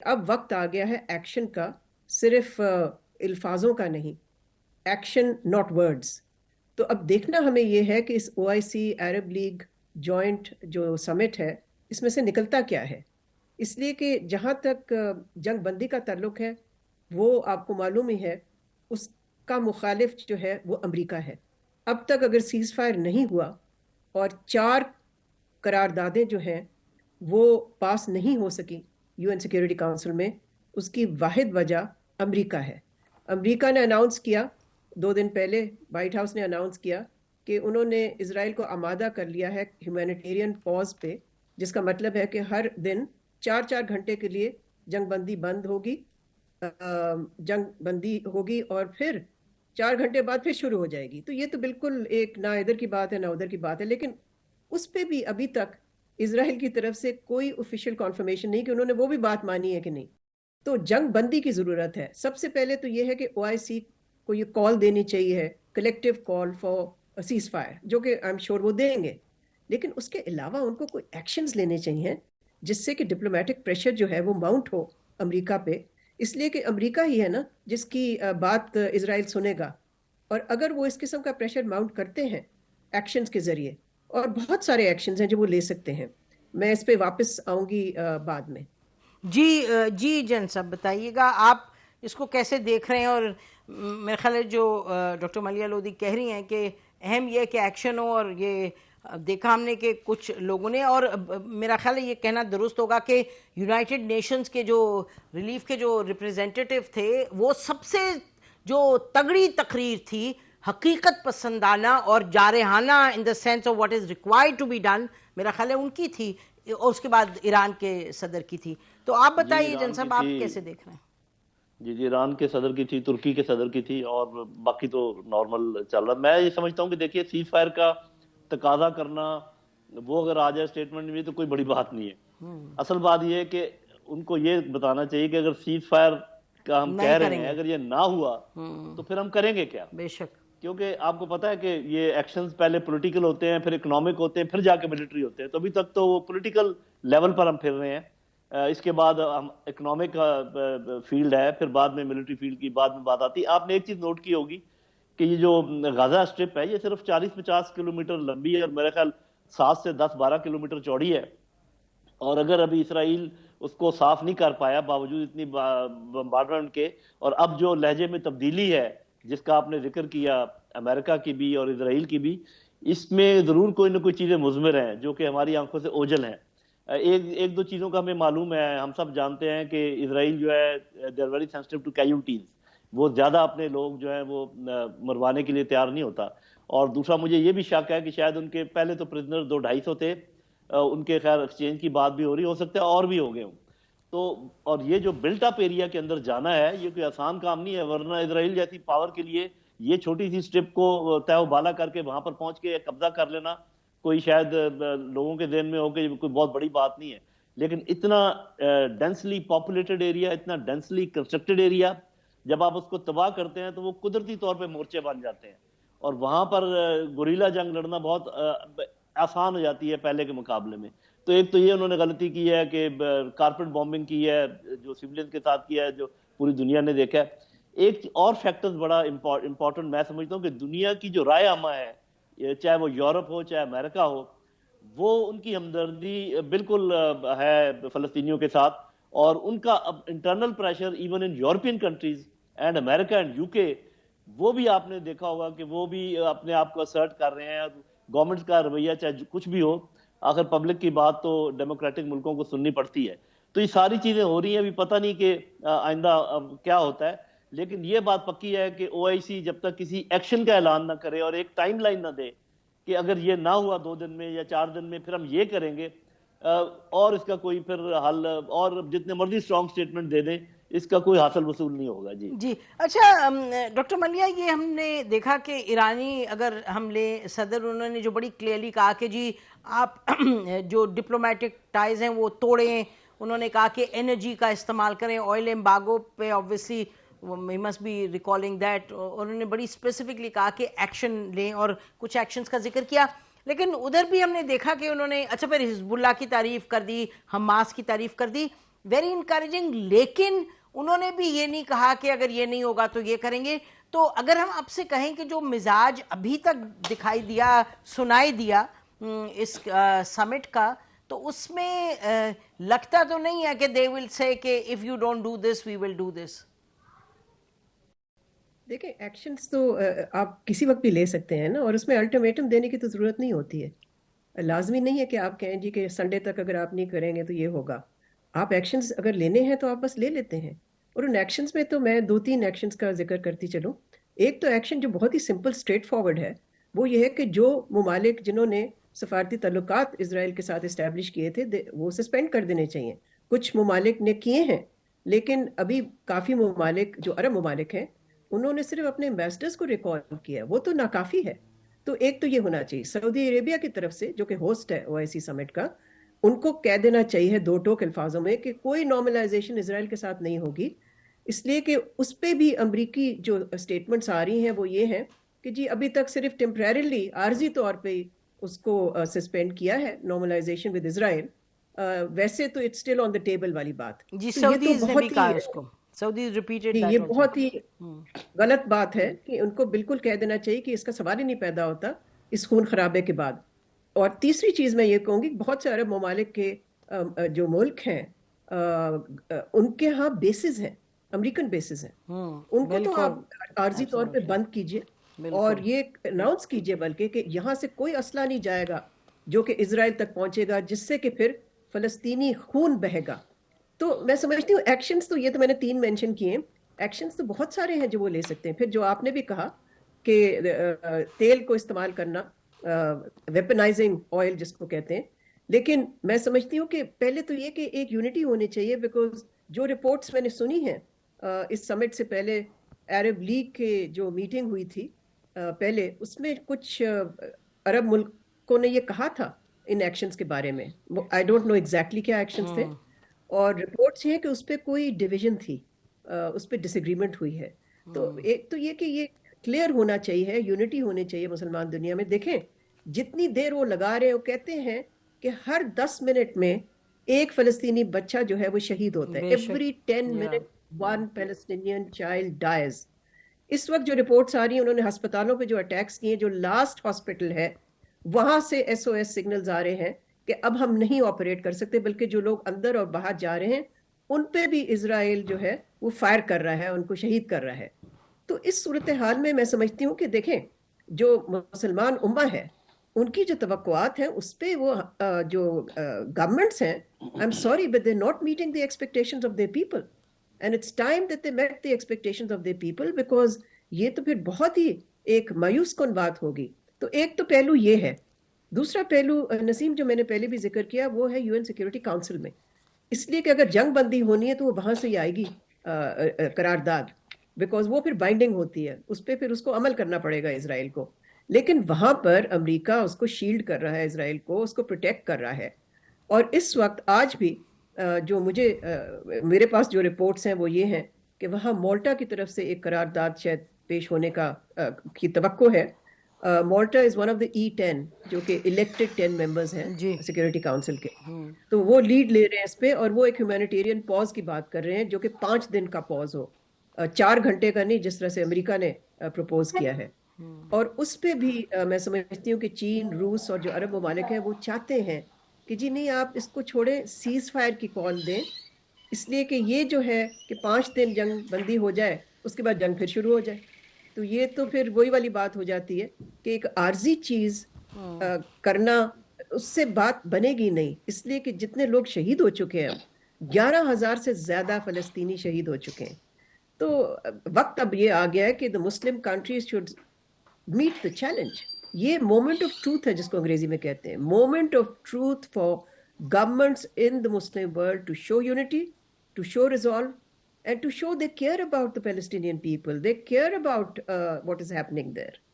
اب وقت آ گیا ہے ایکشن کا، صرف الفاظوں کا نہیں، ایکشن ناٹ ورڈز۔ تو اب دیکھنا ہمیں یہ ہے کہ اس او آئی سی عرب لیگ جوائنٹ جو سمٹ ہے، اس میں سے نکلتا کیا ہے۔ اس لیے کہ جہاں تک جنگ بندی کا تعلق ہے، وہ آپ کو معلوم ہی ہے، اس کا مخالف جو ہے وہ امریکہ ہے۔ اب تک اگر سیز فائر نہیں ہوا اور 4 قراردادیں جو ہیں وہ پاس نہیں ہو سکی یو این سیکیورٹی کاؤنسل میں، اس کی واحد وجہ امریکہ ہے۔ امریکہ نے اناؤنس کیا 2 دن پہلے، وائٹ ہاؤس نے اناؤنس کیا کہ انہوں نے اسرائیل کو آمادہ کر لیا ہے ہیومینیٹیرین پاز پہ، جس کا مطلب ہے کہ ہر دن 4 4 گھنٹے کے لیے جنگ بندی بند ہوگی، جنگ بندی ہوگی، اور پھر 4 گھنٹے بعد پھر شروع ہو جائے گی۔ تو یہ تو بالکل ایک نہ ادھر کی بات ہے نہ ادھر کی بات ہے، لیکن اس پہ بھی ابھی تک اسرائیل کی طرف سے کوئی آفیشیل کنفرمیشن نہیں کہ انہوں نے وہ بھی بات مانی ہے کہ نہیں۔ تو جنگ بندی کی ضرورت ہے۔ سب سے پہلے تو یہ ہے کہ او آئی سی کو یہ کال دینی چاہیے، collective call for cease fire, جو کہ آئی ایم شور وہ دیں گے، لیکن اس کے علاوہ ان کو کوئی ایکشنز لینے چاہیے جس سے کہ ڈپلومیٹک پریشر جو ہے وہ ماؤنٹ ہو امریکہ پہ، اس لیے کہ امریکہ ہی ہے نا جس کی بات اسرائیل سنے گا۔ اور اگر وہ اس قسم کا پریشر ماؤنٹ کرتے ہیں ایکشنز کے ذریعے، اور بہت سارے ایکشنز ہیں جو وہ لے سکتے ہیں، میں اس پہ واپس آؤں گی بعد میں۔ جی جی جن صاحب بتائیے گا آپ اس کو کیسے دیکھ رہے ہیں؟ اور میرے خیال ہے جو ڈاکٹر ملیحہ لودھی کہہ رہی ہیں کہ اہم یہ ہے کہ ایکشن ہو، اور یہ دیکھا ہم نے کہ کچھ لوگوں نے، اور میرا خیال ہے یہ کہنا درست ہوگا کہ یونائٹڈ نیشنز کے جو ریلیف کے جو ریپریزنٹیٹیو تھے، وہ سب سے جو تگڑی تقریر تھی، حقیقت پسندانہ اور جارحانہ in the sense of what is required to be done, میرا خیال ہے ان کی تھی، اور اس کے بعد ایران کے صدر کی تھی۔ تو آپ جی بتائیے جن ایران کی صاحب تھی، آپ کیسے دیکھ رہے ہیں؟ جی ایران کے صدر کی تھی، ترکی کے صدر کی تھی، اور باقی تو نارمل چل رہا۔ میں یہ سمجھتا ہوں کہ دیکھیے سیز فائر کا تقاضا کرنا، وہ اگر آ جائے اسٹیٹمنٹ میں تو کوئی بڑی بات نہیں ہے۔ اصل بات یہ ہے کہ ان کو یہ بتانا چاہیے کہ اگر سیز فائر کا ہم نہیں کہہ رہے کریں ہیں، گے، اگر یہ نہ ہوا تو پھر ہم کریں گے کیا؟ بے شک۔ کیونکہ آپ کو پتہ ہے کہ یہ ایکشنز پہلے پولیٹیکل ہوتے ہیں، پھر اکنامک ہوتے ہیں، پھر جا کے ملٹری ہوتے ہیں۔ تو ابھی تک تو وہ پولیٹیکل لیول پر ہم پھر رہے ہیں، اس کے بعد ہم اکنامک فیلڈ ہے، پھر بعد میں ملٹری فیلڈ کی بعد میں بات آتی ہے۔ آپ نے ایک چیز نوٹ کی ہوگی کہ یہ جو غزہ اسٹرپ ہے، یہ صرف 40-50 کلومیٹر لمبی ہے، اور میرے خیال 7 سے 10-12 کلومیٹر چوڑی ہے۔ اور اگر ابھی اسرائیل اس کو صاف نہیں کر پایا باوجود اتنی بمبارڈمنٹ کے، اور اب جو لہجے میں تبدیلی ہے جس کا آپ نے ذکر کیا، امریکہ کی بھی اور اسرائیل کی بھی، اس میں ضرور کوئی نہ کوئی چیزیں مضمر ہیں جو کہ ہماری آنکھوں سے اوجھل ہیں۔ ایک دو چیزوں کا ہمیں معلوم ہے، ہم سب جانتے ہیں کہ اسرائیل جو ہے they are very sensitive to casualties, وہ زیادہ اپنے لوگ جو ہیں وہ مروانے کے لیے تیار نہیں ہوتا۔ اور دوسرا مجھے یہ بھی شک ہے کہ شاید ان کے پہلے تو پرزنر 200-250 تھے، ان کے خیر ایکسچینج کی بات بھی ہو رہی، ہو سکتا ہے اور بھی ہو گئے ہوں۔ تو اور یہ جو بلٹ اپ ایریا کے اندر جانا ہے، یہ کوئی آسان کام نہیں ہے، ورنہ اسرائیل جیسی پاور کے لیے یہ چھوٹی سی سٹرپ کو تہ و بالا کر کے وہاں پر پہنچ کے قبضہ کر لینا کوئی شاید لوگوں کے ذہن میں ہو کہ کوئی بہت بڑی بات نہیں ہے، لیکن اتنا ڈینسلی پاپولیٹڈ ایریا، اتنا ڈینسلی کنسٹرکٹڈ ایریا، جب آپ اس کو تباہ کرتے ہیں تو وہ قدرتی طور پہ مورچے بن جاتے ہیں، اور وہاں پر گوریلا جنگ لڑنا بہت آسان ہو جاتی ہے پہلے کے مقابلے میں۔ تو ایک تو یہ انہوں نے غلطی کی ہے کہ کارپٹ بومبنگ کی ہے، جو سویلین کے ساتھ کیا ہے، جو پوری دنیا نے دیکھا ہے۔ ایک اور فیکٹرز بڑا امپورٹنٹ میں سمجھتا ہوں کہ دنیا کی جو رائے عامہ ہے، چاہے وہ یورپ ہو چاہے امریکہ ہو، وہ ان کی ہمدردی بالکل ہے فلسطینیوں کے ساتھ، اور ان کا internal pressure even in European countries and America and you کے، وہ بھی آپ نے دیکھا ہوگا کہ وہ بھی اپنے آپ کو اسرٹ کر رہے ہیں۔ گورنمنٹ کا رویہ چاہے کچھ بھی ہو، آخر پبلک کی بات تو ڈیموکریٹک ملکوں کو سننی پڑتی ہے۔ تو یہ ساری چیزیں ہو رہی ہیں، ابھی پتہ نہیں کہ آئندہ کیا ہوتا ہے، لیکن یہ بات پکی ہے کہ او آئی سی جب تک کسی ایکشن کا اعلان نہ کرے اور ایک ٹائم لائن نہ دے کہ اگر یہ نہ ہوا 2 دن میں یا 4 دن میں پھر ہم یہ کریں گے، اور اس کا کوئی پھر حل، اور جتنے مرضی سٹرونگ سٹیٹمنٹ دے دیں، اس کا کوئی حاصل وصول نہیں ہوگا۔ جی جی اچھا ڈاکٹر ملیحہ، یہ ہم نے دیکھا کہ ایرانی اگر ہم لیں صدر، انہوں نے جو بڑی کلیئرلی کہا کہ جی آپ جو ڈپلومیٹک ٹائز ہیں وہ توڑیں، انہوں نے کہا کہ انرجی کا استعمال کریں، آئل ایمبارگو پہ obviously we must be recalling that، انہوں نے بڑی اسپیسیفکلی کہا کہ ایکشن لیں، اور کچھ ایکشنز کا ذکر کیا۔ لیکن ادھر بھی ہم نے دیکھا کہ انہوں نے اچھا پھر حزب اللہ کی تعریف کر دی، حماس کی تعریف کر دی، ویری انکریجنگ. لیکن انہوں نے بھی یہ نہیں کہا کہ اگر یہ نہیں ہوگا تو یہ کریں گے. تو اگر ہم آپ سے کہیں کہ جو مزاج ابھی تک دکھائی دیا, سنائی دیا اس سمٹ کا, تو اس میں لگتا تو نہیں ہے کہ they will say کہ if you don't do this we will do this. دیکھیں ایکشنز تو آپ کسی وقت بھی لے سکتے ہیں نا, اور اس میں الٹیمیٹم دینے کی تو ضرورت نہیں ہوتی ہے. لازمی نہیں ہے کہ آپ کہیں جی کہ سنڈے تک اگر آپ نہیں کریں گے تو یہ ہوگا. آپ ایکشنز اگر لینے ہیں تو آپ بس لے لیتے ہیں. اور ان ایکشنز میں تو میں 2-3 ایکشنز کا ذکر کرتی چلوں. ایک تو ایکشن جو بہت ہی سمپل اسٹریٹ فارورڈ ہے, وہ یہ ہے کہ جو ممالک جنہوں نے سفارتی تعلقات اسرائیل کے ساتھ اسٹیبلش کیے تھے وہ سسپینڈ کر دینے چاہیے. کچھ ممالک نے کیے ہیں, لیکن ابھی کافی ممالک جو عرب ممالک ہیں انہوں نے صرف اپنے ایمبیسڈرز کو ریکال کیا, وہ تو ناکافی ہے. تو ایک تو یہ ہونا چاہیے. سعودی عربیہ کی طرف سے جو کہ ہوسٹ ہے OIC سمٹ کا, ان کو کہہ دینا چاہیے 2 ٹوک الفاظوں میں کہ کوئی نارملائزیشن اسرائیل کے ساتھ نہیں ہوگی, اس لیے کہ اس پہ بھی امریکی جو اسٹیٹمنٹس آ رہی ہیں وہ یہ ہیں کہ جی ابھی تک صرف ٹیمپریریلی عارضی طور پہ اس کو سسپینڈ کیا ہے نارملائزیشن ود اسرائیل, ویسے تو it's still on the table والی بات. جی تو یہ تو سعودیز نے بھی بہت کہا ہی اس کو, سعودیز ریپیٹڈ یہ دیٹ آلسو. بہت ہی غلط بات ہے کہ ان کو بالکل کہہ دینا چاہیے کہ اس کا سوال ہی نہیں پیدا ہوتا اس خون خرابے کے بعد. اور تیسری چیز میں یہ کہوں گی, بہت سے عرب ممالک کے جو ملک ہیں ان کے ہاں بیسز ہیں, امریکن بیسز ہیں, ان کو تو آپ عارضی طور پہ بند کیجئے اور یہ اناؤنس کیجئے بلکہ کہ یہاں سے کوئی اسلحہ نہیں جائے گا جو کہ اسرائیل تک پہنچے گا, جس سے کہ پھر فلسطینی خون بہے گا. تو میں سمجھتی ہوں ایکشنز تو یہ تو میں نے 3 مینشن کیے ہیں, ایکشنز تو بہت سارے ہیں جو وہ لے سکتے ہیں. پھر جو آپ نے بھی کہا کہ تیل کو استعمال کرنا, ویپنائزنگ آئل جس کو کہتے ہیں, لیکن میں سمجھتی ہوں کہ پہلے تو یہ کہ ایک یونٹی ہونی چاہیے, بیکاز جو رپورٹس میں نے سنی ہیں اس سمٹ سے پہلے عرب لیگ کے جو میٹنگ ہوئی تھی پہلے, اس میں کچھ عرب ملکوں نے یہ کہا تھا ان ایکشنز کے بارے میں. آئی ڈونٹ نو ایگزیکٹلی کیا ایکشنز تھے, اور رپورٹس یہ ہیں کہ اس پہ کوئی ڈویژن تھی, اس پہ ڈس ایگریمنٹ ہوئی ہے. تو ایک تو یہ کہ یہ کلیئر ہونا چاہیے, یونٹی ہونی چاہیے مسلمان دنیا میں. دیکھیں جتنی دیر وہ لگا رہے ہیں, وہ کہتے ہیں کہ ہر 10 منٹ میں ایک فلسطینی بچہ جو ہے وہ شہید ہوتا ہے. Every 10 minute 1 Palestinian child dies. اس وقت جو رپورٹس آ رہی ہیں, انہوں نے ہسپتالوں پہ جو اٹیکس کیے, جو لاسٹ ہاسپٹل ہے وہاں سے SOS سگنلز آ رہے ہیں کہ اب ہم نہیں آپریٹ کر سکتے, بلکہ جو لوگ اندر اور باہر جا رہے ہیں ان پہ بھی اسرائیل جو ہے وہ فائر کر رہا ہے, ان کو شہید کر رہا ہے. تو اس صورتحال میں سمجھتی ہوں کہ دیکھیں جو مسلمان امہ ہے ان کی جو توقعات ہیں اس پہ وہ جو گورنمنٹس ہیں, I'm sorry but they're not meeting the expectations of their people, and it's time that they met the expectations of their people, because یہ تو پھر بہت ہی ایک مایوس کن بات ہوگی. تو ایک تو پہلو یہ ہے. دوسرا پہلو نسیم جو میں نے پہلے بھی ذکر کیا وہ ہے UN سیکورٹی کاؤنسل میں, اس لیے کہ اگر جنگ بندی ہونی ہے تو وہ وہاں سے ہی آئے گی قرارداد, بیکاز وہ پھر بائنڈنگ ہوتی ہے, اس پہ پھر اس کو عمل کرنا پڑے گا اسرائیل کو. لیکن وہاں پر امریکہ اس کو شیلڈ کر رہا ہے, اسرائیل کو اس کو پروٹیکٹ کر رہا ہے. اور اس وقت آج بھی جو میرے پاس جو رپورٹس ہیں وہ یہ ہیں کہ وہاں مالٹا کی طرف سے ایک قرارداد شاید پیش ہونے کی توقع ہے. مالٹا is one of the E10 جو کہ الیکٹڈ 10 ممبرز ہیں سیکورٹی کاؤنسل کے, تو وہ لیڈ لے رہے ہیں اس پہ, اور وہ ایک ہیومینیٹیرین پاز کی بات کر رہے ہیں جو کہ 5 دن کا پاز ہو, 4 گھنٹے کا نہیں جس طرح سے امریکہ نے پروپوز کیا ہے. اور اس پہ بھی میں سمجھتی ہوں کہ چین, روس اور جو عرب ممالک ہیں وہ چاہتے ہیں کہ جی نہیں آپ اس کو چھوڑیں, سیز فائر کی کال دیں, اس لیے کہ یہ جو ہے کہ 5 دن جنگ بندی ہو جائے اس کے بعد جنگ پھر شروع ہو جائے. تو یہ تو پھر وہی والی بات ہو جاتی ہے کہ ایک عارضی چیز کرنا, اس سے بات بنے گی نہیں, اس لیے کہ جتنے لوگ شہید ہو چکے ہیں, 11,000 سے زیادہ فلسطینی شہید ہو چکے ہیں. تو وقت اب یہ آ گیا ہے کہ the Muslim countries should meet the challenge. یہ مومنٹ آف ٹروتھ ہے جس کو انگریزی میں کہتے ہیں, moment of truth for governments in the Muslim world to show unity, to show resolve, and to show they care about the Palestinian people. They care about what is happening there.